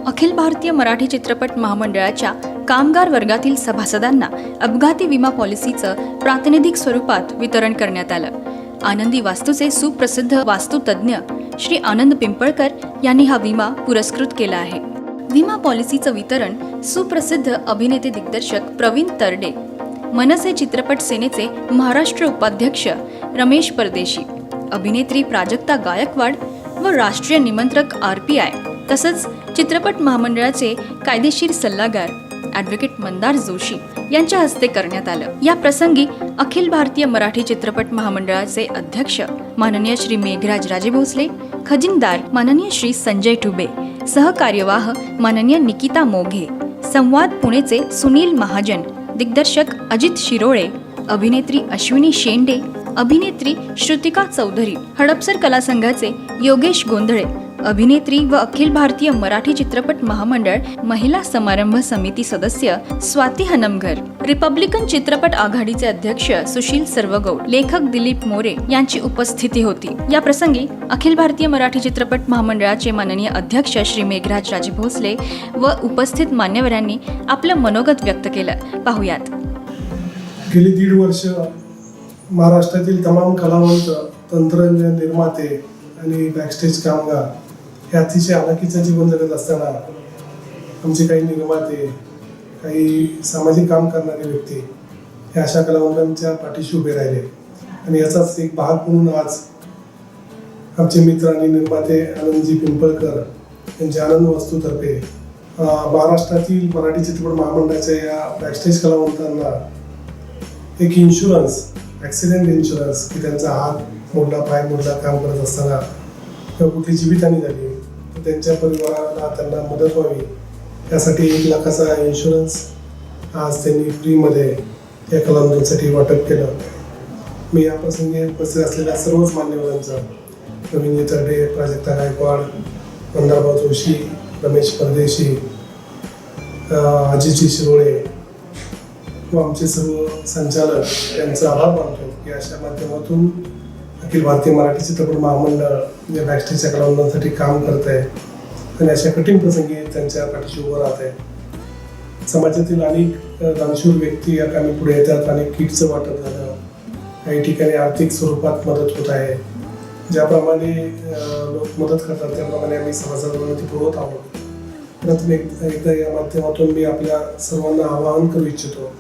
अखिल भारतीय मराठी चित्रपट महामंडळाच्या कामगार वर्गातील सभासदांना अपघाती विमा पॉलिसीचं प्रातिनिधिक स्वरूपात वितरण करण्यात आलं. आनंदी वास्तूचे सुप्रसिद्ध वास्तुतज्ञ श्री आनंद पिंपळकर यांनी हा विमा पुरस्कृत केला आहे. विमा पॉलिसीचं वितरण सुप्रसिद्ध अभिनेते दिग्दर्शक प्रवीण तरडे, मनसे चित्रपट सेनेचे महाराष्ट्र उपाध्यक्ष रमेश परदेशी, अभिनेत्री प्राजक्ता गायकवाड व राष्ट्रीय निमंत्रक RPI तसंच चित्रपट महामंडळाचे कायदेशीर सल्लागार ॲडव्होकेट मंदार जोशी यांच्या हस्ते करण्यात आलं. या प्रसंगी अखिल भारतीय मराठी चित्रपट महामंडळाचे अध्यक्ष माननीय श्री मेघराज राजे भोसले, खजिनदार माननीय श्री संजय ठुबे, सहकार्यवाह माननीय निकिता मोघे, संवाद पुणेचे सुनील महाजन, दिग्दर्शक अजित शिरोळे, अभिनेत्री अश्विनी शेंडे, अभिनेत्री श्रुतिका चौधरी, हडपसर कला संघाचे योगेश गोंधळे, अभिनेत्री व अखिल भारतीय मराठी चित्रपट महामंडळ महिला समारंभ समिती सदस्य स्वाती हनमघर, रिपब्लिकन चित्रपट आघाडीचे अध्यक्ष सुशील सर्वगौड, लेखक दिलीप मोरे यांची उपस्थिती होती. या प्रसंगी अखिल भारतीय मराठी चित्रपट महामंडळाचे माननीय अध्यक्ष श्री मेघराज राजे भोसले व उपस्थित मान्यवरांनी आपलं मनोगत व्यक्त केलं. पाहुयात. गेली 1.5 वर्ष महाराष्ट्रातील तमाम कलावंत, तंत्रज्ञ, निर्माते आणि बॅकस्टेज कामगार हे अतिशय हालाखीचं जीवन जगत असताना आमचे काही निर्माते, काही सामाजिक काम करणारे व्यक्ती हे अशा कलावंतांच्या पाठीशी उभे राहिले आणि याचाच एक भाग म्हणून आज आमचे मित्र आणि निर्माते आनंदजी पिंपळकर यांच्या आनंद वास्तूतर्फे महाराष्ट्रातील मराठी चित्रपट महामंडळाच्या या बॅकस्टेज कलावंतांना एक इन्शुरन्स, ॲक्सिडेंट इन्शुरन्स, की त्यांचा हात मोडला, पाय मोडला काम करत असताना किंवा कुठली जीवितहानी झाली तर त्यांच्या परिवाराला त्यांना मदत व्हावी यासाठी 1 लाखाचा इन्शुरन्स आज त्यांनी फ्रीमध्ये या कलावंतांसाठी वाटप केलं. मी या प्रसंगी उपस्थित असलेल्या सर्वच मान्यवरांचा, प्रवीण तरडे, प्राजक्ता गायकवाड, मंदारभाऊ जोशी, रमेश परदेशी, अजित शिरोळे व आमचे सर्व संचालक यांचा आभार मानतो की अशा माध्यमातून अखिल भारतीय मराठी चित्रपट महामंडळ या बॅकस्टेजच्या कलावंतांसाठी काम करत आहे आणि अशा कठीण प्रसंगी त्यांच्या पाठीशी उभं राहत आहे. समाजातील अनेक दानशूर व्यक्ती या कामी पुढे येतात. अनेक किटचं वाटप झालं, काही ठिकाणी आर्थिक स्वरूपात मदत होत आहे. ज्याप्रमाणे लोक मदत करतात त्याप्रमाणे आम्ही सभासदांना ती पुरवत आहोत. प्रथम एकदा या माध्यमातून मी आपल्या सर्वांना आवाहन करू इच्छितो,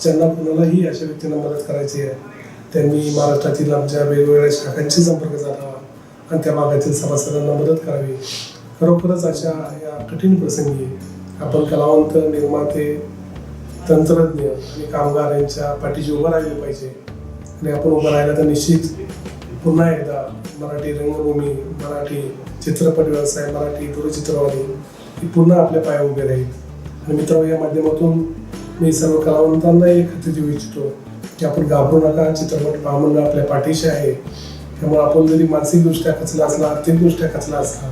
ज्यांना कुणालाही अशा व्यक्तींना मदत करायची आहे त्यांनी महाराष्ट्रातील आमच्या वेगवेगळ्या शाखांशी संपर्क साधावा आणि त्या भागातील सभासदांना मदत करावी. खरोखरच अशा या कठीण प्रसंगी आपण कलावंत, निर्माते, तंत्रज्ञ आणि कामगार यांच्या पाठीशी उभं राहिले पाहिजे आणि आपण उभं राहिलं तर निश्चित पुन्हा एकदा मराठी रंगभूमी, मराठी चित्रपट व्यवसाय, मराठी दूरचित्रवाणी ही पुन्हा आपल्या पाया उभे राहील. आणि मित्रांनो, या माध्यमातून मी सर्व कलावंतांना एक खात्री देऊ इच्छितो की आपण घाबरू नका. चित्रपट महामंडळ आपल्या पाठीशी आहे. त्यामुळे आपण जरी मानसिकदृष्ट्या खचला असला, आर्थिकदृष्ट्या खचला असला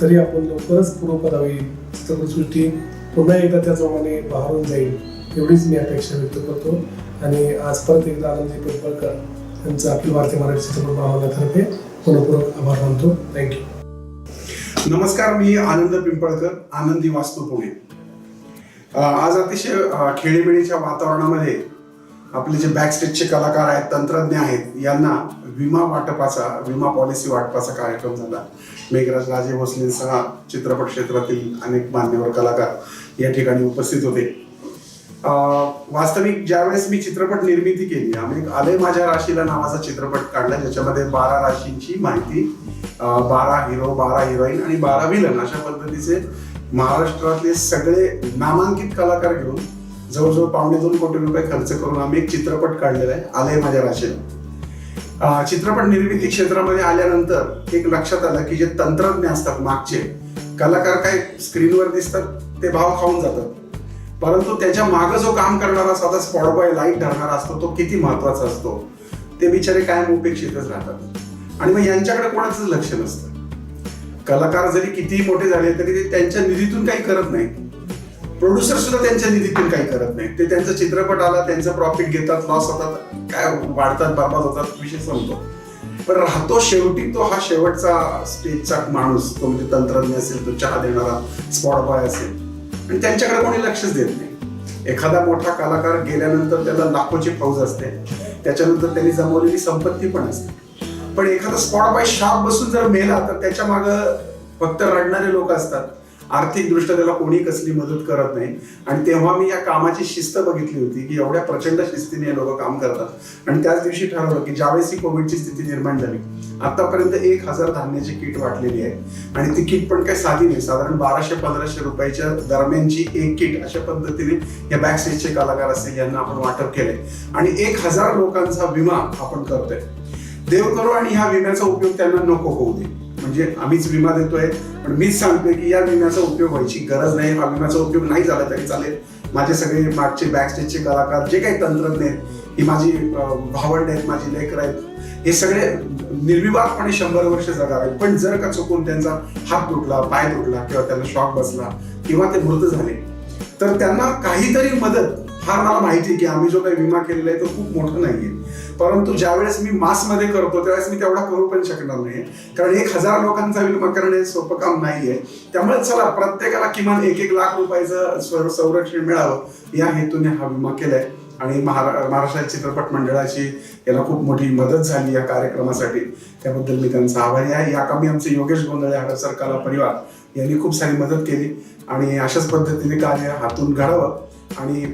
तरी आपण लवकरच पूर्वपदावी येईल. चित्रपटसृष्टी पुन्हा एकदा त्याप्रमाणे बहरून जाईल एवढीच मी अपेक्षा व्यक्त करतो. आणि आज परत एकदा आनंदजी पिंपळकर यांचा अखिल भारतीय मराठी चित्रपट महामंडळातर्फे मनपूर्वक आभार मानतो. थँक्यू. नमस्कार, मी आनंद पिंपळकर, आनंदी वास्तू पुणे. आज अतिशय खेळीमेळीच्या वातावरणामध्ये आपले जे बॅकस्टेजचे कलाकार आहेत, तंत्रज्ञ आहेत, यांना विमा पॉलिसी वाटपाचा कार्यक्रम झाला. मेघराज राजे भोसलेंसह चित्रपट क्षेत्रातील अनेक मान्यवर कलाकार या ठिकाणी उपस्थित होते. वास्तविक ज्यावेळेस मी चित्रपट निर्मिती केली, आम्ही आले माझ्या राशीला नावाचा चित्रपट काढला, ज्याच्यामध्ये 12 राशींची माहिती, 12 हिरो, 12 हिरोईन आणि 12 विलन अशा पद्धतीचे महाराष्ट्रातले सगळे नामांकित कलाकार घेऊन जवळजवळ 2.25 कोटी रुपये खर्च करून आम्ही एक चित्रपट काढलेला आहे, आलंय माझ्या राशीला. चित्रपट निर्मिती क्षेत्रामध्ये आल्यानंतर एक लक्षात आलं की जे तंत्रज्ञ असतात, मागचे कलाकार काय स्क्रीनवर दिसतात ते भाव खाऊन जातात, परंतु त्याच्या मागं जो काम करणारा साधा स्पॉट बॉय, लाईट धरणारा असतो, तो किती महत्वाचा असतो. ते बिचारे कायम उपेक्षितच राहतात आणि मग यांच्याकडे कोणाचंच लक्ष नसतं. कलाकार जरी कितीही मोठे झाले तरी ते त्यांच्या निधीतून काही करत नाहीत. प्रोड्युसर सुद्धा त्यांच्या निधीतून काही करत नाहीत. ते त्यांचा चित्रपट आला, त्यांचं प्रॉफिट घेतात, लॉस होतात, काय वाढतात, बरबाद होतात, विषय संपतो. पण राहतो शेवटी तो हा शेवटचा स्टेजचा माणूस, तो म्हणजे तंत्रज्ञ असेल, तो चहा देणारा स्पॉट बॉय असेल, आणि त्यांच्याकडे कोणी लक्षच देत नाही. एखादा मोठा कलाकार गेल्यानंतर त्याला लाखोची फौज असते, त्याच्यानंतर त्यांनी जमवलेली संपत्ती पण असते. पण एखादा स्पॉट बॉय शाप बसून जर मेला तर त्याच्या मागं फक्त रडणारे लोक असतात. आर्थिक दृष्ट्या त्याला कोणी कसली मदत करत नाही. आणि तेव्हा मी या कामाची शिस्त बघितली होती की एवढ्या प्रचंड शिस्तीने हे लोक काम करतात. आणि त्याच दिवशी ठरवलं की ज्यावेळेस ही कोविडची स्थिती निर्माण झाली, आतापर्यंत 1000 धान्याची किट वाटलेली आहे. आणि ती किट पण काही साधी नाही, साधारण 1200-1500 रुपयाच्या दरम्यानची एक किट अशा पद्धतीने या बॅक स्टेजचे कलाकार असतील यांना आपण वाटप केलंय. आणि 1000 लोकांचा विमा आपण करतोय. देव करो आणि ह्या विम्याचा उपयोग त्यांना नको होऊ दे. म्हणजे आम्हीच विमा देतोय, पण मीच सांगतोय की या विम्याचा उपयोग व्हायची गरज नाही. हा विम्याचा उपयोग नाही झाला तरी चालेल. माझे सगळे मागचे बॅक स्टेजचे कलाकार, जे काही तंत्रज्ञ आहेत, ही माझी भावंड आहेत, माझी लेकरं आहेत, हे सगळे निर्विवादपणे 100 वर्ष जगावेत. पण जर का चुकून त्यांचा हात तुटला, पाय तुटला, किंवा त्यांना शॉक बसला, किंवा ते मृत झाले, तर त्यांना काहीतरी मदत, फार मला माहिती आहे की आम्ही जो काही विमा केलेला आहे तो खूप मोठा नाहीये, परंतु ज्यावेळेस मी मासमध्ये करतो त्यावेळेस मी तेवढा करू पण शकणार नाही. कारण 1000 लोकांचा विमा करणं हे सोपं काम नाहीये. त्यामुळे चला, प्रत्येकाला किमान 1-1 लाख रुपयाचं संरक्षण मिळावं या हेतूने हा विमा केलाय. आणि महाराष्ट्र चित्रपट मंडळाची याला खूप मोठी मदत झाली या कार्यक्रमासाठी. त्याबद्दल मी त्यांचा आभारी आहे. या कामी आमचे योगेश गोंधळे हडपसर कला परिवार यांनी खूप सारी मदत केली. आणि अशाच पद्धतीने कार्य हातून घडावं आणि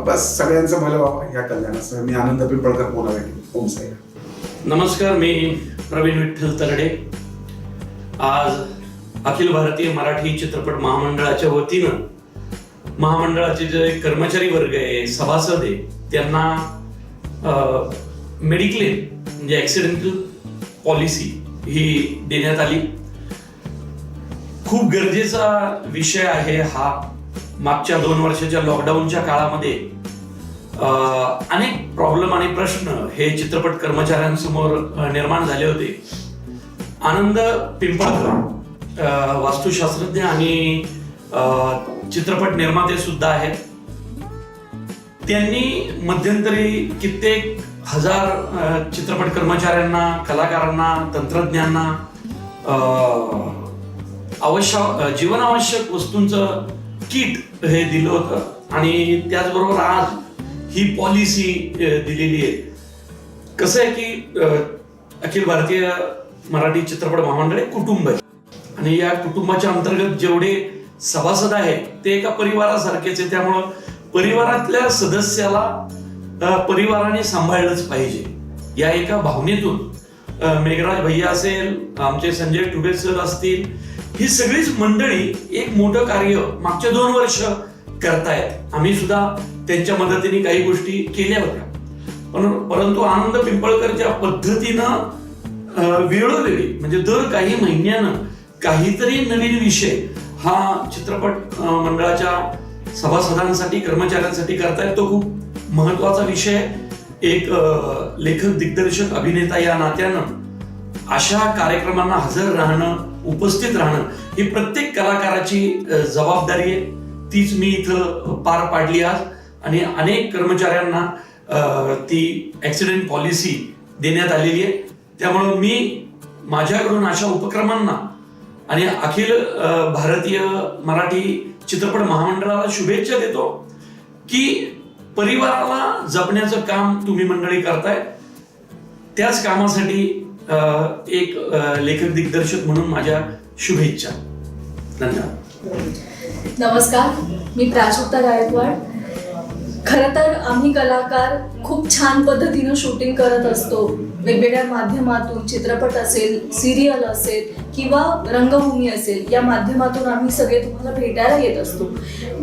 बस सगळ्यांचं भलं व्हावं या कल्याणासह मी आनंद पिंपळकर बोलावे. ओम साईराम. नमस्कार, मी प्रवीण विठ्ठल तरडे. आज अखिल भारतीय मराठी चित्रपट महामंडळाच्या वतीनं महामंडळाचे जे कर्मचारी वर्ग आहे, सभासद आहे, त्यांना मेडिक्लेम म्हणजे ऍक्सिडेंटल पॉलिसी ही देण्यात आली. खूप गरजेचा विषय आहे हा. मागच्या 2 वर्षाच्या लॉकडाऊनच्या काळामध्ये अनेक प्रॉब्लेम आणि प्रश्न हे चित्रपट कर्मचाऱ्यांसमोर निर्माण झाले होते. आनंद पिंपळकर वास्तुशास्त्रज्ञ आणि चित्रपट निर्माते सुद्धा आहेत. त्यांनी मध्यंतरी कित्येक हजार चित्रपट कर्मचाऱ्यांना, कलाकारांना, तंत्रज्ञांना जीवनावश्यक वस्तूंचं किट हे दिलं होतं. आणि त्याचबरोबर आज ही पॉलिसी दिलेली आहे. कसं आहे की अखिल भारतीय मराठी चित्रपट महामंडळ एक कुटुंब आहे आणि या कुटुंबाच्या अंतर्गत जेवढे सभासद आहेत ते एका परिवारासारखेच आहे. त्यामुळं परिवारातल्या सदस्याला परिवाराने सांभाळलंच पाहिजे या एका भावनेतून मेघराज भैया असेल, आमचे संजय टुबे सर असतील, ही सगळीच मंडळी एक मोठं कार्य मागच्या 2 वर्ष करतायत. आम्ही सुद्धा त्यांच्या मदतीने काही गोष्टी केल्या होत्या. परंतु आनंद पिंपळकर ज्या पद्धतीनं वेळोवेळी म्हणजे दर काही महिन्यानं काहीतरी नवीन विषय हा चित्रपट मंडळाच्या सभासदांसाठी, कर्मचाऱ्यांसाठी करतायत, तो खूप महत्वाचा विषय. एक लेखक, दिग्दर्शक, अभिनेता या नात्यानं अशा कार्यक्रमांना हजर राहणं, उपस्थित राहणं ही प्रत्येक कलाकाराची जबाबदारी आहे. तीच मी इथं पार पाडली आज. आणि अनेक कर्मचाऱ्यांना ती ऍक्सिडेंट पॉलिसी देण्यात आलेली आहे. त्यामुळं मी माझ्याकडून अशा उपक्रमांना आणि अखिल भारतीय मराठी चित्रपट महामंडळाला शुभेच्छा देतो की परिवाराला जपण्याचं काम तुम्ही मंडळी करताय. त्याच कामासाठी एक लेखक, दिग्दर्शक म्हणून माझ्या शुभेच्छा. धन्यवाद. नमस्कार, मी प्राजक्ता गायकवाड. खरं तर आम्ही कलाकार खूप छान पद्धतीनं शूटिंग करत असतो. वेगवेगळ्या माध्यमातून, चित्रपट असेल, सिरियल असेल किंवा रंगभूमी असेल, या माध्यमातून आम्ही सगळे तुम्हाला भेटायला येत असतो.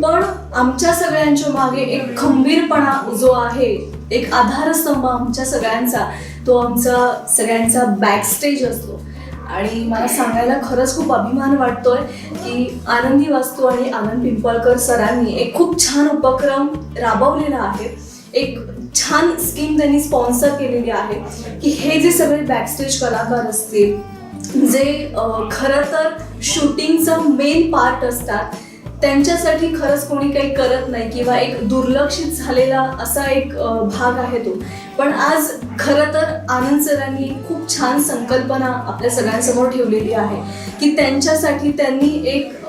पण आमच्या सगळ्यांच्या मागे एक खंबीरपणा जो आहे, एक आधारस्तंभ आमच्या सगळ्यांचा, तो आमचा सगळ्यांचा बॅकस्टेज असतो. आणि मला सांगायला खरंच खूप अभिमान वाटतोय की आनंदी वास्तू आणि आनंद पिंपळकर सरांनी एक खूप छान उपक्रम राबवलेला आहे. एक छान स्कीम त्यांनी स्पॉन्सर केलेली आहे की हे जे सगळे बॅकस्टेज कलाकार असतील, जे खरं तर शूटिंगचं मेन पार्ट असतात, त्यांच्यासाठी खरंच कोणी काही करत नाही किंवा एक दुर्लक्षित झालेला असा एक भाग आहे तो. पण आज खरं तर आनंद सरांनी खूप छान संकल्पना आपल्या सगळ्यांसमोर ठेवलेली आहे की त्यांच्यासाठी त्यांनी एक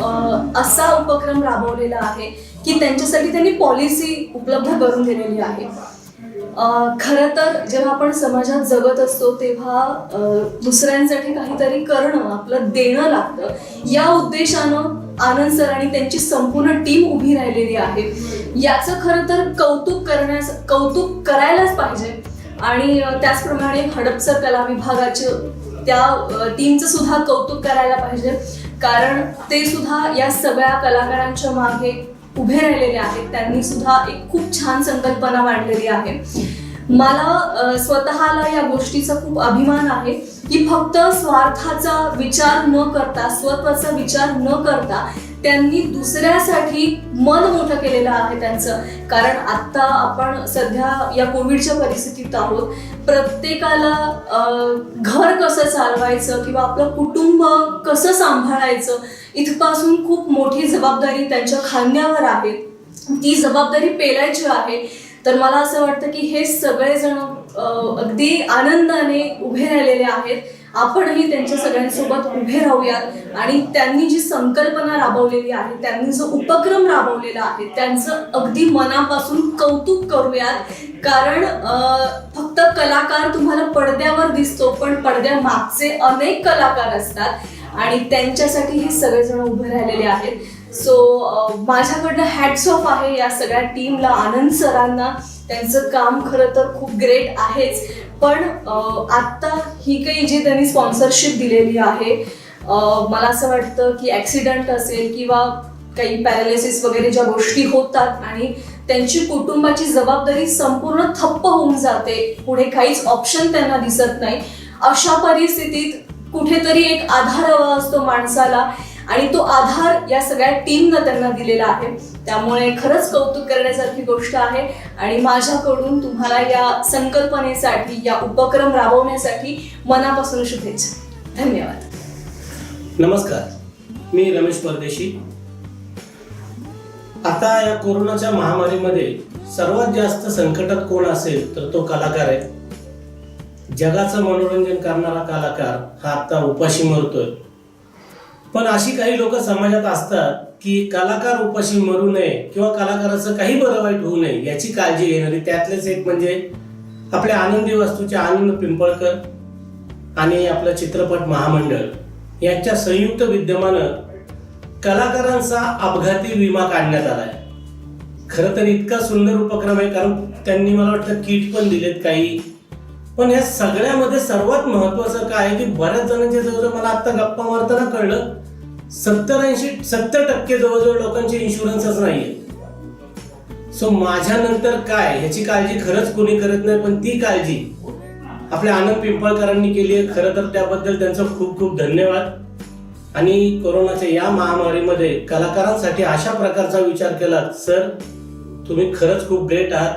असा उपक्रम राबवलेला आहे की त्यांच्यासाठी त्यांनी पॉलिसी उपलब्ध करून दिलेली आहे. खरं तर जेव्हा आपण समाजात जगत असतो तेव्हा दुसऱ्यांसाठी काहीतरी करणं, आपलं देणं लागतं. या उद्देशानं आनंद सर आणि त्यांची संपूर्ण टीम उभी राहिलेली आहे. याचं खरं तर कौतुक करायलाच पाहिजे. आणि त्याचप्रमाणे हडपसर कला विभागाचे त्या टीमचं सुद्धा कौतुक करायला पाहिजे, कारण ते सुद्धा या सगळ्या कलाकारांच्या मागे उभे राहिलेले आहेत. त्यांनी सुद्धा एक खूप छान संकल्पना मांडलेली आहे. मला स्वतःला या गोष्टीचा खूप अभिमान आहे की फक्त स्वार्थाचा विचार न करता, स्वतःचा विचार न करता त्यांनी दुसऱ्यासाठी मन मोठं केलेलं आहे त्यांचं. कारण आता आपण सध्या या कोविडच्या परिस्थितीत आहोत. प्रत्येकाला घर कसं चालवायचं किंवा आपलं कुटुंब कसं सांभाळायचं इथपासून खूप मोठी जबाबदारी त्यांच्या खांद्यावर आहे. ती जबाबदारी पेलायची आहे. तर मला असं वाटतं की हे सगळेजण अगदी आनंदाने उभे राहिलेले आहेत. आपणही त्यांच्या सगळ्यांसोबत उभे राहूयात आणि त्यांनी जी संकल्पना राबवलेली आहे, त्यांनी जो उपक्रम राबवलेला आहे त्यांचं अगदी मनापासून कौतुक करूयात. कारण फक्त कलाकार तुम्हाला पडद्यावर दिसतो, पण पडद्यामागचे अनेक कलाकार असतात आणि त्यांच्यासाठी हे सगळेजण उभे राहिलेले आहेत. सो माझ्याकडनं हॅट्स ऑफ आहे या सगळ्या टीमला, आनंद सरांना. त्यांचं काम खरं तर खूप ग्रेट आहेच, पण आत्ता ही काही जी त्यांनी स्पॉन्सरशिप दिलेली आहे, मला असं वाटतं की ॲक्सिडंट असेल किंवा काही पॅरालिसिस वगैरे ज्या गोष्टी होतात आणि त्यांची कुटुंबाची जबाबदारी संपूर्ण ठप्प होऊन जाते, पुढे काहीच ऑप्शन त्यांना दिसत नाही, अशा परिस्थितीत कुठेतरी एक आधार हवा असतो माणसाला आणि तो आधार या सगळ्या टीमनं त्यांना दिलेला आहे. त्यामुळे खरंच कौतुक करण्यासारखी गोष्ट आहे आणि माझ्याकडून तुम्हाला या संकल्पनेसाठी, या उपक्रम राबवण्यासाठी मनापासून शुभेच्छा. धन्यवाद. नमस्कार, मी रमेश परदेशी. आता या कोरोनाच्या महामारीमध्ये सर्वात जास्त संकटात कोण असेल तर तो कलाकार आहे. जगाचं मनोरंजन करणारा कलाकार हा आता उपाशी मरतोय. पण अशी काही लोक समाजात असतात की कलाकार उपाशी मरू नये किंवा कलाकाराचं काही बरं वाईट होऊ नये याची काळजी घेणारी. त्यातलेच एक म्हणजे आपल्या आनंदी वास्तूचे आनंद पिंपळकर आणि आपलं चित्रपट महामंडळ यांच्या संयुक्त विद्यमानं कलाकारांचा अपघाती विमा काढण्यात आलाय. खरं तर इतका सुंदर उपक्रम आहे, कारण त्यांनी मला वाटतं किट पण दिलेत काही. पण या सगळ्यामध्ये सर्वात महत्वाचं काय आहे की बऱ्याच जणांच्या जवळ मला आता गप्पा मारताना कळलं 70% जवळजवळ लोकांचे इन्शुरन्सच नाहीये. सो माझ्यानंतर काय ह्याची काळजी खरंच कोणी करत नाही, पण ती काळजी आपल्या आनंद पिंपळकरांनी केली आहे. खरं तर त्याबद्दल त्यांचं खूप खूप धन्यवाद. आणि कोरोनाच्या या महामारीमध्ये कलाकारांसाठी अशा प्रकारचा विचार केला सर, तुम्ही खरंच खूप ग्रेट आहात.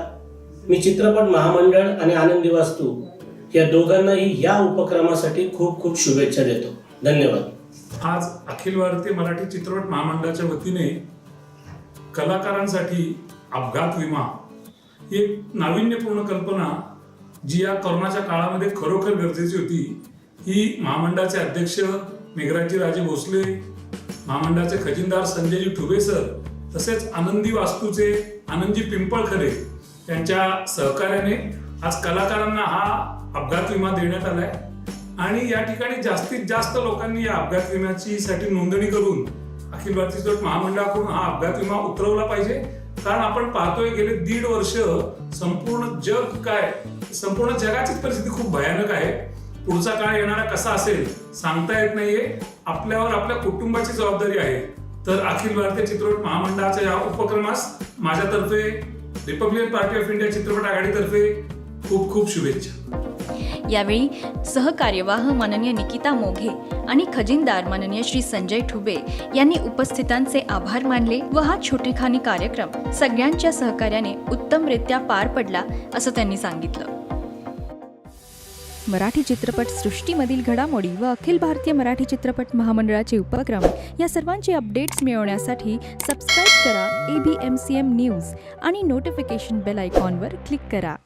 मी चित्रपट महामंडळ आणि आनंदी वास्तू या दोघांनाही या उपक्रमासाठी खूप खूप शुभेच्छा देतो. धन्यवाद. आज अखिल भारतीय मराठी चित्रपट महामंडळाच्या वतीने कलाकारांसाठी अपघात विमा ही एक नाविन्यपूर्ण कल्पना जी या कोरोनाच्या काळामध्ये खरोखर गरजेची होती, ही महामंडळाचे अध्यक्ष मेघराजी राजे भोसले, महामंडळाचे खजिनदार संजयजी ठुबे सर, तसेच आनंदी वास्तूचे आनंदजी पिंपळखरे यांच्या सहकार्याने आज कलाकारांना हा अपघात विमा देण्यात आलाय. आणि या ठिकाणी जास्तीत जास्त लोकांनी या अपघात विम्याची साठी नोंदणी करून अखिल भारतीय चित्रपट महामंडळाकडून हा अपघात विमा उतरवला पाहिजे. कारण आपण पाहतोय गेले 1.5 वर्ष संपूर्ण जगाचीच परिस्थिती खूप भयानक आहे. पुढचा काळ येणारा कसा असेल सांगता येत नाहीये. आपल्यावर आपल्या कुटुंबाची जबाबदारी आहे. तर अखिल भारतीय चित्रपट महामंडळाच्या या उपक्रमास माझ्यातर्फे रिपब्लिकन पार्टी ऑफ इंडिया चित्रपट आघाडीतर्फे खूप खूप शुभेच्छा. यावेळी सहकार्यवाह माननीय निकिता मोघे आणि खजिनदार माननीय श्री संजय ठुबे यांनी उपस्थितांचे आभार मानले व हा छोटेखानी कार्यक्रम सगळ्यांच्या सहकार्याने उत्तमरित्या पार पडला असं त्यांनी सांगितलं. मराठी चित्रपट सृष्टीमधील घडामोडी व अखिल भारतीय मराठी चित्रपट महामंडळाचे उपक्रम या सर्वांचे अपडेट्स मिळवण्यासाठी सबस्क्राईब करा ABMCM न्यूज आणि नोटिफिकेशन बेल आयकॉनवर क्लिक करा.